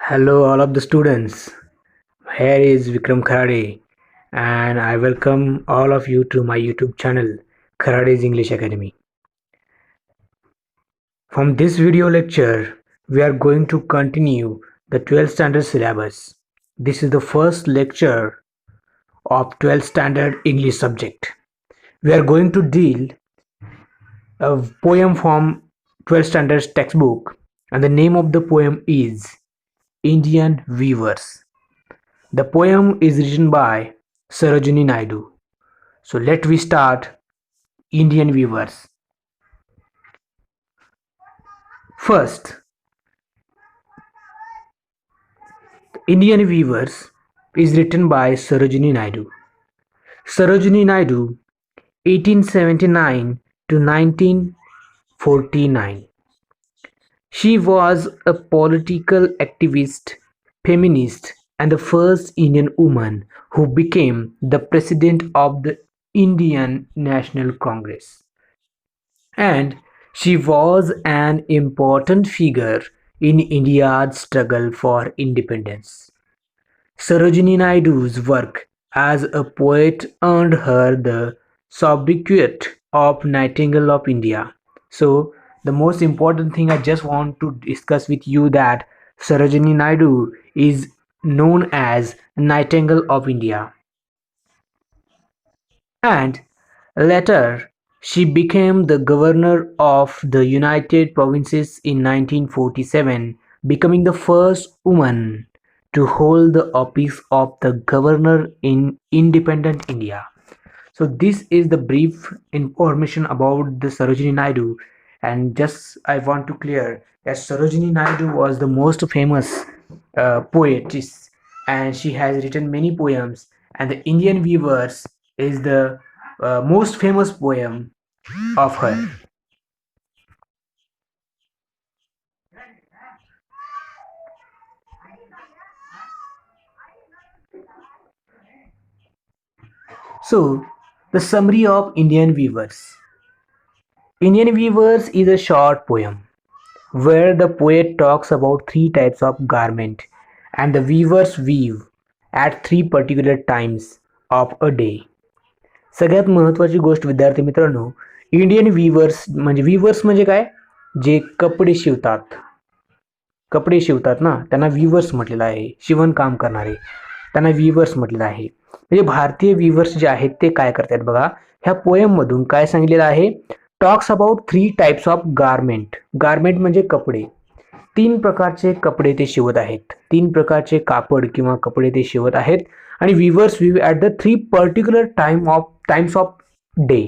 Hello, all of the students. Here is Vikram Kharade, and I welcome all of you to my YouTube channel, Kharade's English Academy. From this video lecture, we are going to continue the 12th standard syllabus. This is the first lecture of 12th standard English subject. We are going to deal a poem from 12th standard textbook, and the name of the poem is Indian Weavers. The poem is written by Sarojini Naidu. So let we start Indian Weavers. First, Indian Weavers is written by Sarojini Naidu. Sarojini Naidu, 1879 to 1949. She was a political activist, feminist, and the first Indian woman who became the president of the Indian National Congress. And she was an important figure in India's struggle for independence. Sarojini Naidu's work as a poet earned her the sobriquet of Nightingale of India. So, the most important thing I just want to discuss with you that Sarojini Naidu is known as Nightingale of India. And later, she became the governor of the United Provinces in 1947, becoming the first woman to hold the office of the governor in independent India. So this is the brief information about the Sarojini Naidu, and just I want to clear that Sarojini Naidu was the most famous poetess, and she has written many poems, and the Indian Weavers is the most famous poem of her. So the summary of Indian Weavers. Indian Weavers is a short poem where the poet talks about three types of garment and the weavers weave at three particular times of a day. सगळ्यात महत्त्वाची गोष्ट विद्यार्थी मित्रांनो, Indian viewers म्हणजे काय, जे कपडे शिवतात ना, त्यांना वीवर्स म्हटलेलं आहे. शिवणकाम करणारे त्यांना वीवर्स म्हटलेलं आहे. म्हणजे भारतीय वीवर्स जे आहेत ते काय करतात बघा, ह्या पोएम मधून काय सांगितलेलं आहे, talks about three types of garment. Garment म्हणजे कपडे. तीन प्रकारचे कपडे ते शिवत आहेत, तीन प्रकारचे कापड किंवा कपडे ते शिवत आहेत. आणि weavers weave at the three particular times of day.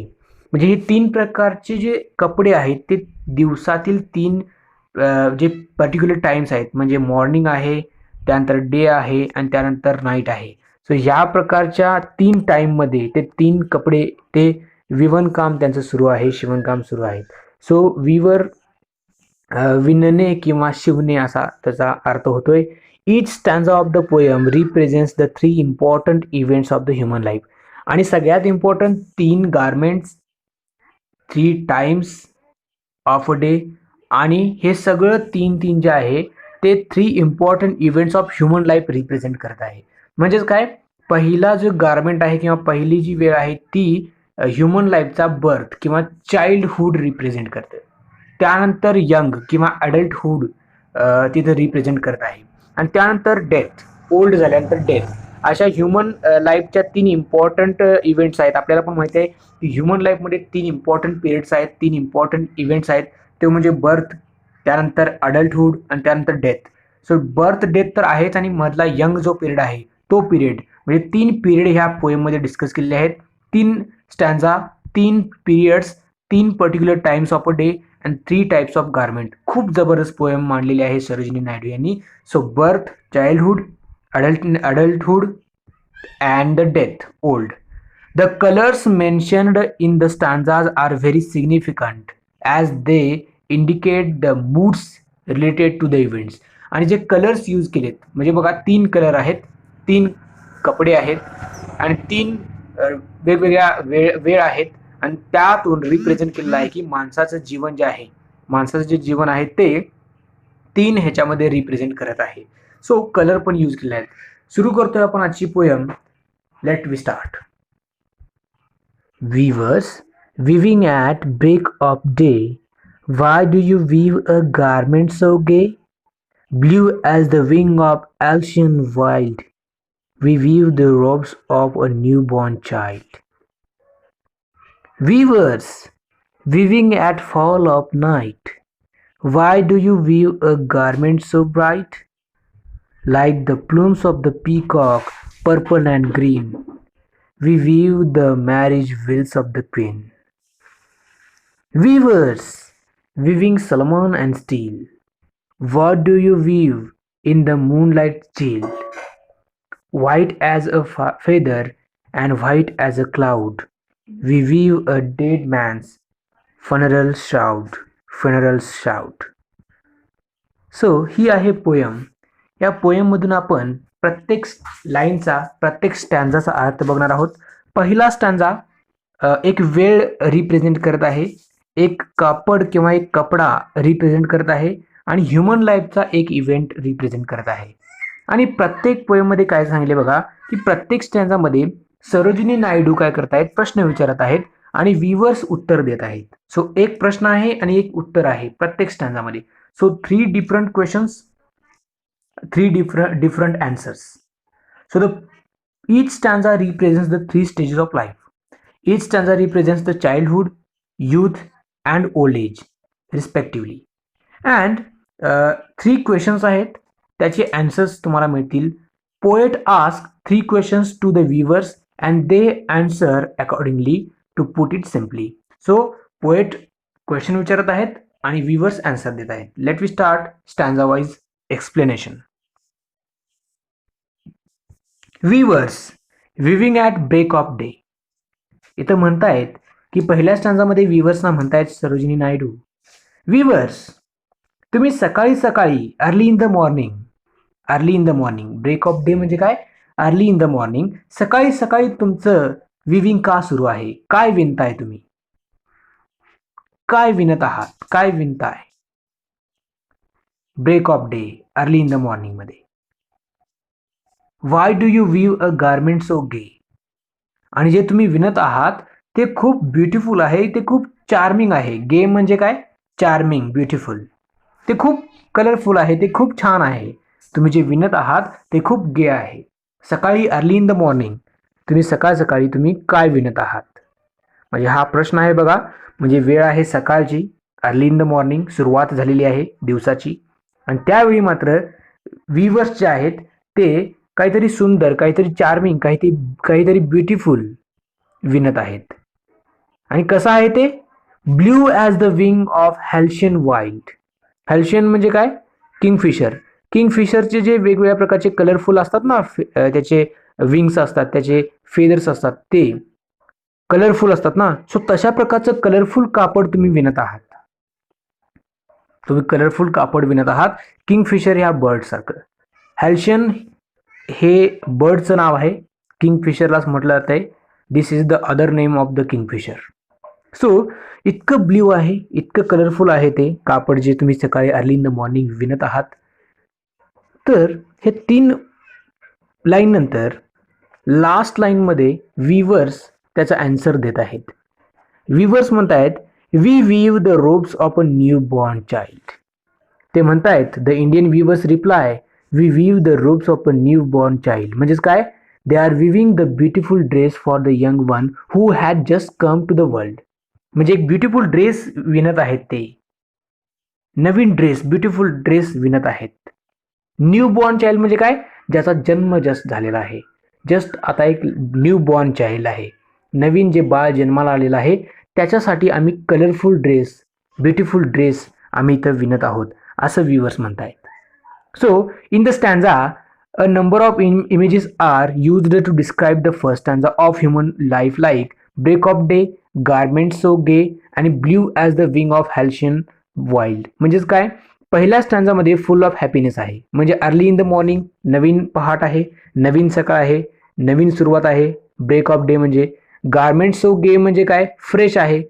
म्हणजे हे तीन प्रकारचे जे कपडे आहेत ते दिवसातील तीन जे पर्टिक्युलर टाइम्स आहेत, म्हणजे मॉर्निंग आहे, त्यानंतर डे आहे आणि त्यानंतर नाईट आहे. सो ह्या प्रकारच्या तीन टाईममध्ये ते तीन कपडे ते विणकाम त्यांचं सुरू आहे, शिवणकाम सुरू आहे. सो विवर विणणे किंवा शिवणे असा त्याचा अर्थ होतोय. Each stanza of the poem represents the three important events of the human life. आणि सगळ्यात इम्पॉर्टंट तीन garments, three times of a day, आणि हे सगळं तीन तीन जे आहे ते three important events of human life represent करत आहे. म्हणजेच काय, पहिला जो गारमेंट आहे किंवा पहिली जी वेळ आहे ती ह्युमन लाईफचा बर्थ किंवा चाइल्डहूड रिप्रेझेंट करते. त्यानंतर यंग किंवा अडल्टहूड तिथं रिप्रेझेंट करत आहे. आणि त्यानंतर डेथ, ओल्ड झाल्यानंतर डेथ. अशा ह्युमन लाईफच्या तीन इम्पॉर्टंट इव्हेंट्स आहेत. आपल्याला पण माहिती आहे की ह्युमन लाईफमध्ये तीन इम्पॉर्टंट पिरियड्स आहेत, तीन इम्पॉर्टंट इव्हेंट्स आहेत. ते म्हणजे बर्थ, त्यानंतर अडल्टहूड आणि त्यानंतर डेथ. सो बर्थ डेथ तर आहेच, आणि मधला यंग जो पिरियड आहे तो पिरियड, म्हणजे तीन पिरियड ह्या पोएममध्ये डिस्कस केलेले आहेत. तीन स्टॅन्झा, तीन पिरियड्स, तीन particular times of a day and three types of garment. खूप जबरदस्त पोएम मांडलेली आहे सरोजिनी नायडू यांनी. So birth, childhood, अडल्टहूड and the death, old. The colors mentioned in the stanzas are very significant as they indicate the moods related to the events. आणि जे colours use केलेत, म्हणजे बघा तीन कलर आहेत, तीन कपडे आहेत आणि तीन वेगवेगळ्या वेळ आहेत, आणि त्यातून रिप्रेझेंट केलेलं आहे की माणसाचं जीवन जे आहे, माणसाचं जे जीवन आहे ते तीन ह्याच्यामध्ये रिप्रेझेंट करत आहे. सो कलर पण यूज केले आहेत. सुरू करतोय आपण आजची poem. Let we start. Weavers, weaving at break of day, why do you weave a garment so gay? Blue as the wing of Alcyon wild, we weave the robes of a newborn child. Weavers, weaving at fall of night, why do you weave a garment so bright? Like the plumes of the peacock, purple and green, we weave the marriage veils of the queen. Weavers, weaving Solomon and steel, what do you weave in the moonlight chill? White as a feather and white as a cloud, we weave a dead man's funeral shroud, funeral shroud. So ही आहे poem. या पोयममधून आपण प्रत्येक लाईनचा, प्रत्येक स्टॅन्झाचा अर्थ बघणार आहोत. पहिला स्टॅन्झा एक वेळ रिप्रेझेंट करत आहे, एक कापड किंवा एक कपडा रिप्रेझेंट करत आहे आणि ह्युमन लाईफचा एक इव्हेंट रिप्रेझेंट करत आहे. आणि प्रत्येक पोयममध्ये काय सांगितले बघा की प्रत्येक स्टॅन्झामध्ये सरोजिनी नायडू काय करतायत, प्रश्न विचारत आहेत आणि व्हीवर्स उत्तर देत आहेत. सो एक प्रश्न आहे आणि एक उत्तर आहे प्रत्येक स्टॅन्झामध्ये. So 3 different questions, 3 different answers. So each stanza represents the 3 stages of life. Each stanza represents the childhood, youth and old age respectively. And 3 questions आहेत, त्याचे answers तुम्हाला मिळतील. Poet asks 3 questions to the viewers and they answer accordingly to put it simply. So poet question विचारत आहेत आणि viewers answer देत आहेत. Let we start stanza wise explanation. Weavers, weaving at break of day. इथं म्हणतायत की पहिल्या स्टॅन्झामध्ये विवर्सना म्हणतायत सरोजिनी नायडू, विवर्स तुम्ही सकाळी सकाळी early in the morning, early in the morning, break of day म्हणजे काय, अर्ली इन द मॉर्निंग, सकाळी सकाळी तुमचं विविंग का सुरू आहे, काय विणताय तुम्ही, काय विणत आहात, काय विणताय. Break of day, early in the morning मध्ये. Why do you weave a garment so gay, आणि जे तुम्ही विणत आहात ते खूप ब्युटिफुल आहे, ते खूप चार्मिंग आहे. गे म्हणजे काय, चार्मिंग, ब्युटिफुल. ते खूप कलरफुल आहे, ते खूप छान आहे. तुम्ही जे विणत आहात ते खूप गे आहे. सकाळी अर्ली इन द मॉर्निंग, तुम्ही सकाळ सकाळी तुम्ही काय विणत आहात. म्हणजे हा प्रश्न आहे बघा. म्हणजे वेळ आहे सकाळची, अर्ली इन द मॉर्निंग, सुरुवात झालेली आहे दिवसाची. आणि त्यावेळी मात्र विवर्स जे आहेत ते काहीतरी सुंदर, काहीतरी चार्मिंग, काहीतरी ब्युटिफुल विणत आहेत. आणि कसं आहे ते, blue as the wing of halcyon wild. Halcyon म्हणजे काय, किंगफिशर. किंगफिशरचे जे वेगवेगळ्या प्रकारचे कलरफुल असतात ना, त्याचे विंग्स असतात, त्याचे फेदर्स असतात, ते कलरफुल असतात ना. सो तशा प्रकारचं कलरफुल कापड तुम्ही विणत आहात. तुम्ही कलरफुल कापड विणत आहात किंगफिशर ह्या बर्ड सारखं. हॅल्शियन हे बर्डचं नाव आहे, किंगफिशरलाच म्हटलं जात आहे. This is the other name of the kingfisher. So इतकं ब्ल्यू आहे, इतकं कलरफुल आहे ते कापड जे तुम्ही सकाळी अर्ली इन द मॉर्निंग विणत आहात. तर हे 3 लाईन नंतर लास्ट लाईनमध्ये विवर्स त्याचा आन्सर देत आहेत. विवर्स म्हणतायत, we weave the robes of a new born child. ते म्हणतायत, the Indian weavers reply, we weave the robes of a new born child. म्हणजेच काय, they are weaving the beautiful dress for the young one who had just come to the world. म्हणजे एक beautiful dress विणत आहेत ते, नवीन dress, beautiful dress विणत आहेत. न्यू बॉर्न चाइल्ड म्हणजे काय, ज्याचा जन्म जस्ट झालेला आहे, जस्ट आता एक न्यू बॉर्न चाइल्ड आहे, नवीन जे बाळ जन्माला आलेलं आहे, त्याच्यासाठी आम्ही कलरफुल ड्रेस, ब्युटिफुल ड्रेस आम्ही इथं विणत आहोत, असं व्ह्यूअर्स म्हणतायत. So in the stanza a number of images are used to describe the first stanza of human life, like break of day, garment so gay and blue as the wing of halcyon wild. म्हणजेच काय, पहिल्या स्टॅन्झामध्ये फुल of happiness आहे, म्हणजे early in the morning, नवीन पहाट आहे, नवीन सकाळ आहे, नवीन सुरुवात आहे. ब्रेक ऑफ डे म्हणजे गारमेंट सो गे म्हणजे काय, फ्रेश आहे,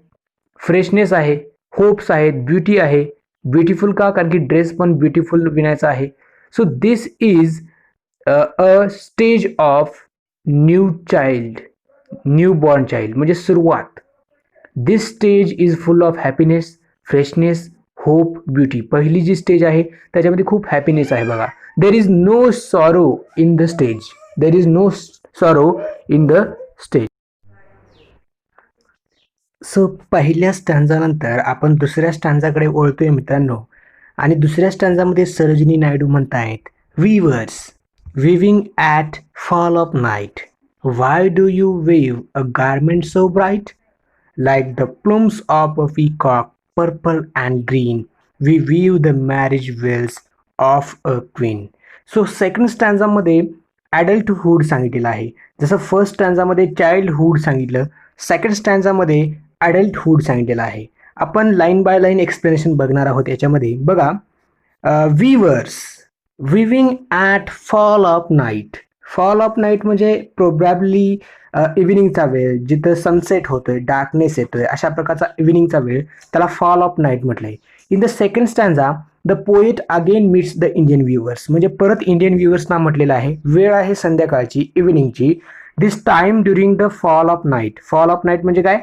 फ्रेशनेस आहे, होप्स आहेत, ब्युटी आहे. ब्युटिफुल का, कारण की ड्रेस पण ब्युटिफुल विणायचा आहे. So this is a stage of new child, new born child म्हणजे सुरुवात. This stage is full of happiness, freshness, hope, beauty. पहिली जी स्टेज आहे त्याच्यामध्ये खूप हॅपीनेस आहे बघा. There is no sorrow in the stage, there is no sorrow in the stage. So पहिल्या स्टँजानंतर आपण दुसऱ्या स्टँजाकडे वळतोय मित्रांनो. आणि दुसऱ्या स्टँजामध्ये सरोजिनी नायडू म्हणतायत, weavers weaving at fall of night, why do you weave a garment so bright, like the plumes of a peacock, purple and green, we weave the marriage veils of a queen. So second स्टँझामध्ये adulthood सांगितलेलं आहे. जसं first स्टँझामध्ये childhood सांगितलं, second स्टँझामध्ये adulthood सांगितलेलं आहे. आपण लाईन बाय लाईन एक्सप्लेनेशन बघणार आहोत याच्यामध्ये. बघा, weavers weaving at fall of night. Fall of night म्हणजे प्रोबॅबली इव्हिनिंगचा वेळ, जिथं सनसेट होतोय, डार्कनेस येतोय, अशा प्रकारचा इव्हिनिंगचा वेळ, त्याला फॉल ऑफ नाईट म्हटलंय. In the second stanza the poet again meets the Indian viewers, म्हणजे परत इंडियन व्ह्युअर्सना म्हटलेलं आहे, वेळ आहे संध्याकाळची, इव्हिनिंगची. This time during the fall of night. Fall of night म्हणजे काय,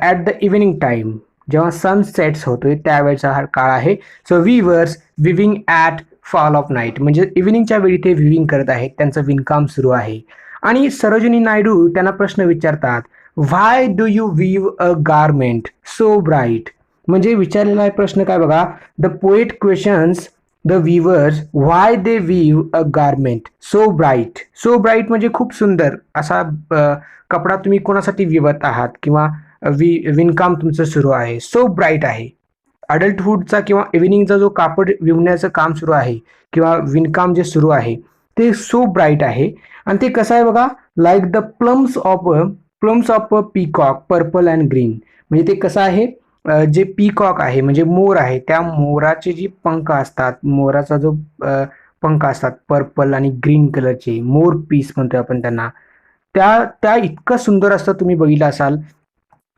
ॲट द इव्हिनिंग टाइम, जेव्हा सन सेट्स होतोय त्यावेळेचा हा काळ आहे. So weavers weaving at fall of night म्हणजे इव्हिनिंगच्या वेळी ते विविंग करत आहेत, त्यांचं विणकाम सुरू आहे. आणि सरोजिनी नायडू त्यांना प्रश्न विचारतात, why do you weave a garment so bright. म्हणजे विचारलेला आहे प्रश्न काय बघा, the poet questions the weavers why they weave a garment so bright. So bright म्हणजे खूप सुंदर असा कपडा तुम्ही कोणासाठी विवत आहात, किंवा विणकाम तुमचं सुरू आहे, सो ब्राईट आहे. अडल्टहूडचा किंवा इव्हिनिंगचा जो कापड विणण्याचं काम सुरू आहे किंवा विणकाम जे सुरू आहे ते सो ब्राईट आहे. आणि ते कसं आहे बघा, like the plums of a peacock, purple and green. म्हणजे ते कसं आहे, जे पीकॉक आहे म्हणजे मोर आहे, त्या मोराचे जी पंख असतात, मोराचा जो पंख असतात पर्पल आणि ग्रीन कलरचे, मोर पीस म्हणतो आपण त्यांना, त्या त्या इतकं सुंदर असतं. तुम्ही बघितलं असाल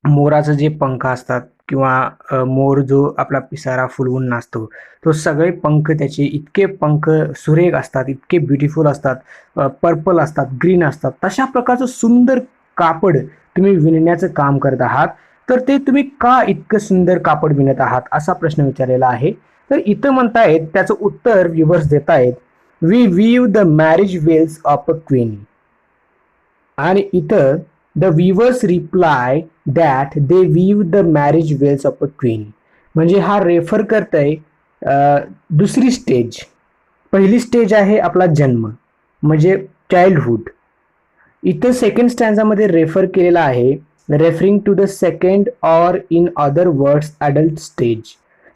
मोराचं जे पंख असतात, किंवा मोर जो आपला पिसारा फुलवून नाचतो, तो सगळे पंख त्याचे इतके पंख सुरेख असतात, इतके ब्युटिफुल असतात, पर्पल असतात, ग्रीन असतात. तशा प्रकारचं सुंदर कापड तुम्ही विणण्याचं काम करत आहात. तर ते तुम्ही का इतकं सुंदर कापड विणत आहात असा प्रश्न विचारलेला आहे. तर इथं म्हणतायत, त्याचं उत्तर व्ह्युअर्स देत आहेत, we weave the marriage veils of a queen. आणि इथं the weavers reply that they weave the marriage veils of a queen. म्हणजे हा रेफर करतय दुसरी स्टेज. पहिली स्टेज आहे आपला जन्म म्हणजे चाइल्डहूड. इथं सेकंड स्टँझामध्ये रेफर केलेला आहे, referring to the second or in other words adult stage.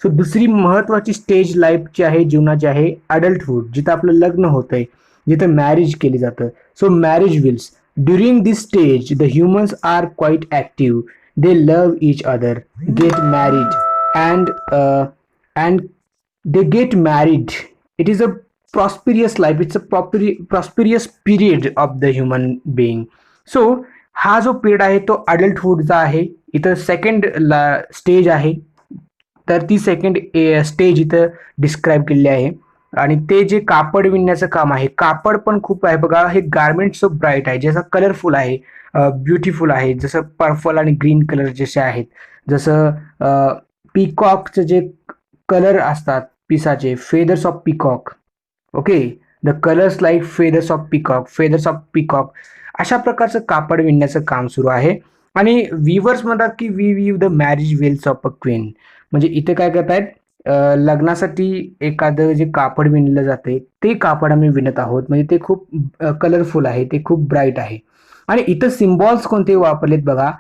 So दुसरी महत्वाची स्टेज लाईफची आहे, जीवनाची आहे अडल्टहूड, जिथं आपलं लग्न होतंय, जिथं मॅरेज केली जातं. So marriage veils. During this stage the humans are quite active, they love each other, get married and they get married. It is a prosperous life, it's a prosperous period of the human being. So हा जो period आहे तो अडल्टहूडचा आहे. इथं second stage आहे, तर ती second stage इथं डिस्क्राईब केलेली आहे. आणि ते जे कापड विणण्याचं काम आहे, कापड पण खूप आहे बघा. हे गारमेंट सो ब्राईट आहे, जसं कलरफुल आहे, ब्युटिफुल आहे, जसं पर्पल आणि ग्रीन कलर जसे आहेत, जसं पीकॉकचं जे कलर असतात पिसाचे, feathers of peacock. Okay, the colours like feathers of peacock, feathers of peacock, अशा प्रकारचं कापड विणण्याचं काम सुरू आहे. आणि वीवर्स म्हणतात की we weave the marriage veils of a queen. म्हणजे इथे काय करतायत, लग्नासाठी एखादं जे कापड विणलं जाते ते कापड आम्ही विणत आहोत. म्हणजे ते खूप कलरफुल आहे, ते खूप ब्राईट आहे. आणि इथं सिम्बॉल्स कोणते वापरलेत बघा,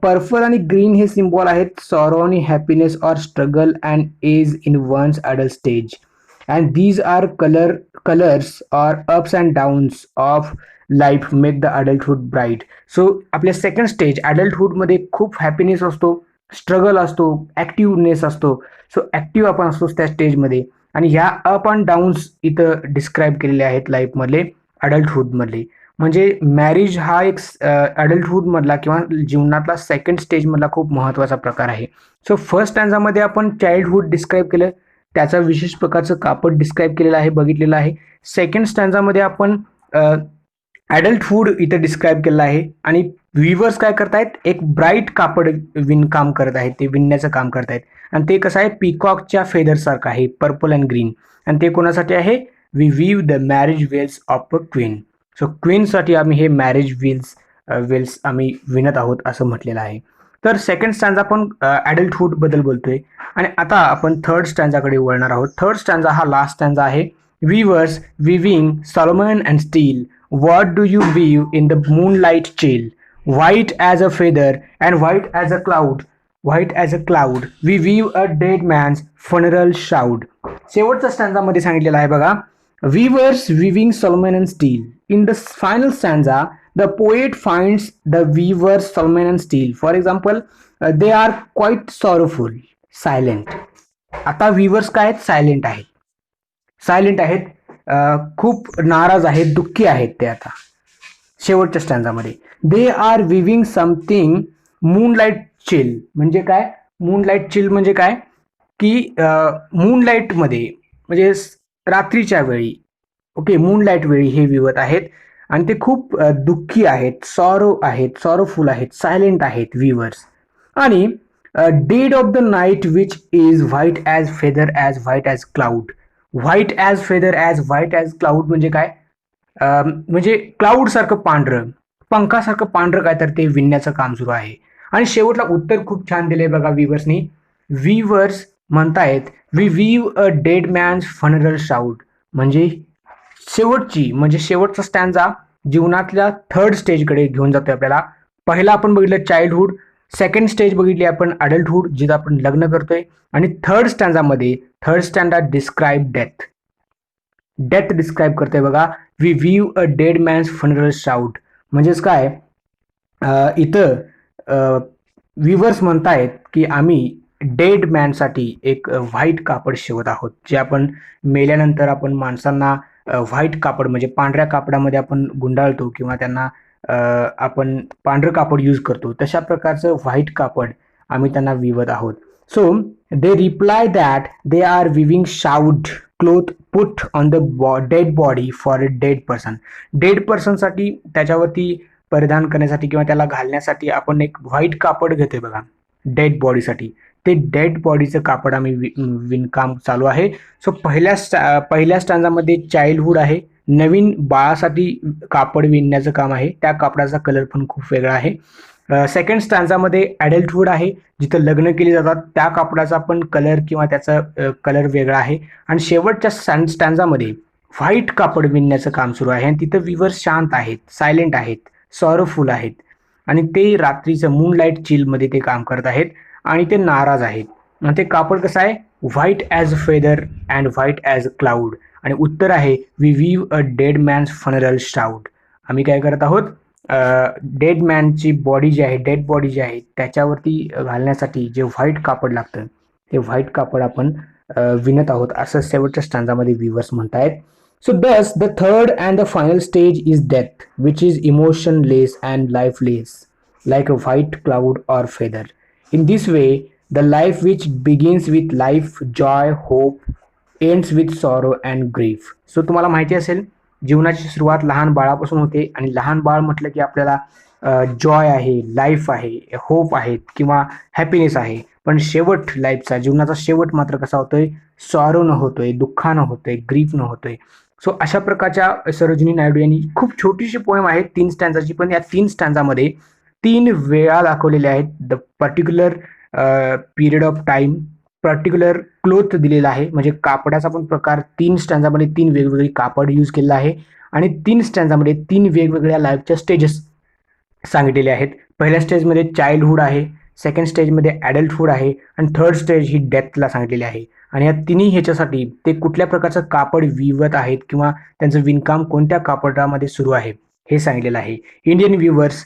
पर्पल आणि ग्रीन हे सिम्बॉल आहेत सॉरो आणि happiness or struggle and age in one's adult stage. And these are colours or ups and downs of life make the adulthood bright. So आपल्या सेकंड स्टेज अडल्टहूडमध्ये खूप हॅपीनेस असतो, struggle असतो, ॲक्टिव्हनेस असतो. So active आपण असतो त्या स्टेजमध्ये. आणि ह्या अप अँड डाऊन्स इथं डिस्क्राईब केलेले आहेत लाईफमधले, अडल्टहूडमधले. म्हणजे मॅरेज हा एक अडल्टहूडमधला किंवा जीवनातला सेकंड स्टेजमधला खूप महत्त्वाचा प्रकार आहे. सो फर्स्ट स्टँझामध्ये आपण चाइल्डहूड डिस्क्राईब केलं, त्याचा विशेष प्रकारचं कापड डिस्क्राईब केलेलं आहे, बघितलेलं आहे. सेकंड स्टँजामध्ये आपण ॲडल्टहूड इथं डिस्क्राईब केलेलं आहे आणि विवर्स काय करतायत, एक ब्राईट कापड विणकाम करत आहेत, ते विणण्याचं काम करतायत आणि ते कसं आहे पीकॉकच्या फेदरसारखं आहे, पर्पल अँड ग्रीन. आणि ते कोणासाठी आहे, we weave the marriage veils of a queen. So क्वीनसाठी आम्ही हे मॅरेज वेल्स आम्ही विणत आहोत असं म्हटलेलं आहे. तर सेकंड स्टँजा आपण ॲडल्टहूड बद्दल बोलतोय आणि आता आपण थर्ड स्टँजाकडे वळणार आहोत. थर्ड स्टँजा हा लास्ट स्टँजा आहे. Weavers weaving Solomon and steel. What do you weave in the moonlight chill? White as a feather and white as a cloud. White as a cloud. We weave a dead man's funeral shroud. शेवटच्या स्टँजामध्ये सांगितलेलं आहे बघा. Weavers weaving Solomon and steel. In the final stanza, the poet finds the weavers Solomon and steel. For example, they are quite sorrowful, silent. आता weavers काय आहेत, silent आहेत. Silent आहेत, खूप नाराज आहेत, दुःखी आहेत ते आता शेवटच्या स्टँजामध्ये. They are weaving something moonlight chill. म्हणजे काय, मूनलाईट चिल म्हणजे काय की मूनलाईटमध्ये म्हणजे रात्रीच्या वेळी, ओके, मूनलाईट वेळी हे विवत आहेत आणि ते खूप दुःखी आहेत, सॉरोफुल आहेत, सायलेंट आहेत विवर्स. आणि dead of the night which is white as feather as white as cloud. White as feather as white as cloud म्हणजे काय, म्हणजे क्लाउड सारखं पांढरं, पंखासारखं पांढरं काय तर ते विणण्याचं काम सुरू आहे. आणि शेवटला उत्तर खूप छान दिलंय बघा विवर्सनी. विवर्स म्हणतायत we weave a dead man's funeral shroud. म्हणजे शेवटचा स्टँजा जीवनातल्या थर्ड स्टेजकडे घेऊन जातोय आपल्याला. पहिला आपण बघितलं चाइल्डहुड, सेकंड स्टेज बघितली आपण अडल्टहुड, जिथं आपण लग्न करतोय. आणि third stanza describe death describe करतोय बघा. We weave a dead man's funeral shroud. म्हणजेच काय, इथं विवर्स म्हणतायत की आम्ही डेड मॅनसाठी एक व्हाईट कापड शिवत आहोत. जे आपण मेल्यानंतर आपण माणसांना व्हाईट कापड म्हणजे पांढऱ्या कापडामध्ये आपण गुंडाळतो किंवा त्यांना आपण पांढरं कापड यूज करतो, तशा प्रकारचं व्हाईट कापड आम्ही त्यांना विवत आहोत. So they reply that they are weaving shroud cloth put on the dead body for a dead person. Dead पर्सनसाठी त्याच्यावरती परिधान करण्यासाठी किंवा त्याला घालण्यासाठी आपण एक व्हाईट कापड घेतोय बघा डेड बॉडीसाठी. ते डेड बॉडीचं कापड आम्ही विणकाम चालू आहे. सो पहिल्या स्टँजामध्ये चाइल्डहुड आहे, नवीन बाळासाठी कापड विणण्याचं काम आहे, त्या कापडाचा कलर पण खूप वेगळा आहे. सेकंड स्टँजामध्ये ॲडल्टहुड आहे, जिथं लग्न केली जातात, त्या कापडाचा पण कलर किंवा त्याचा कलर वेगळा आहे. आणि शेवटच्या स्टँजामध्ये व्हाईट कापड विणण्याचं काम सुरू आहे आणि तिथं विवर्स शांत आहेत, सायलेंट आहेत, सॉरोफुल आहेत आणि ते रात्रीचं मूनलाईट चिलमध्ये ते काम करत आहेत आणि ते नाराज आहेत. आणि ते कापड कसं आहे, white as feather and white as cloud. आणि उत्तर आहे we weave a dead man's funeral shroud. आम्ही काय करत आहोत, डेड मॅनची बॉडी जी आहे, डेड बॉडी जी आहे त्याच्यावरती घालण्यासाठी जे व्हाईट कापड लागतं ते व्हाईट कापड आपण विणत आहोत असं शेवटच्या स्टँजामध्ये विवर्स म्हणतायत. So thus the third and the final stage is death, which is emotionless and lifeless, like a white cloud or feather. In this way, the life which begins with life, joy, hope, ends with sorrow and grief. So तुम्हाला माहिती असेल जीवनाची सुरुवात लहान बाळापासून होते आणि लहान बाळ म्हटलं की आपल्याला जॉय आहे, लाईफ आहे, होप आहेत किंवा हॅपीनेस आहे. पण शेवट लाईफचा, जीवनाचा शेवट मात्र कसा होतोय, सॉरोनं होतोय, दुःखानं होतोय, ग्रीफनं होतोय. सो अशा प्रकारच्या सरोजिनी नायडू यांनी खूप छोटीशी पोएम आहे 3 स्टँजाची, पण या 3 स्टँजामध्ये 3 वेळा दाखवलेल्या आहेत. The particular period of time, particular cloth दिलेला आहे, म्हणजे कापडाचा पण प्रकार 3 स्टँजामध्ये 3 वेगवेगळी कापड यूज केलेलं आहे आणि 3 स्टँजामध्ये 3 वेगवेगळ्या लाईफच्या स्टेजेस सांगितलेले आहेत. पहिल्या स्टेजमध्ये चाइल्डहुड आहे, सेकंड स्टेजमध्ये ॲडल्टहुड आहे आणि थर्ड स्टेज ही डेथला सांगितलेली आहे. आणि या तिन्ही ह्याच्यासाठी ते कुठल्या प्रकारचं कापड विवत आहेत किंवा त्यांचं विणकाम कोणत्या कापडामध्ये सुरू आहे हे सांगितलेलं आहे. Indian weavers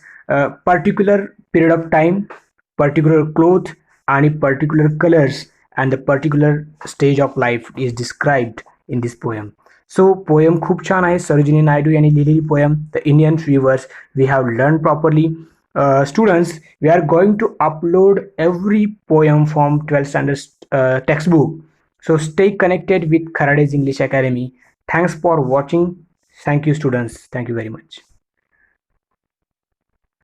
particular period of time, particular cloth आणि particular colours and the particular stage of life is described in this poem. So poem खूप छान आहे, सरोजिनी नायडू यांनी लिहिलेली poem the Indian weavers. We have learn properly. Students, we are going to upload every poem from 12th standard textbook. So stay connected with Kharade's English Academy. Thanks for watching. Thank you, students. Thank you very much.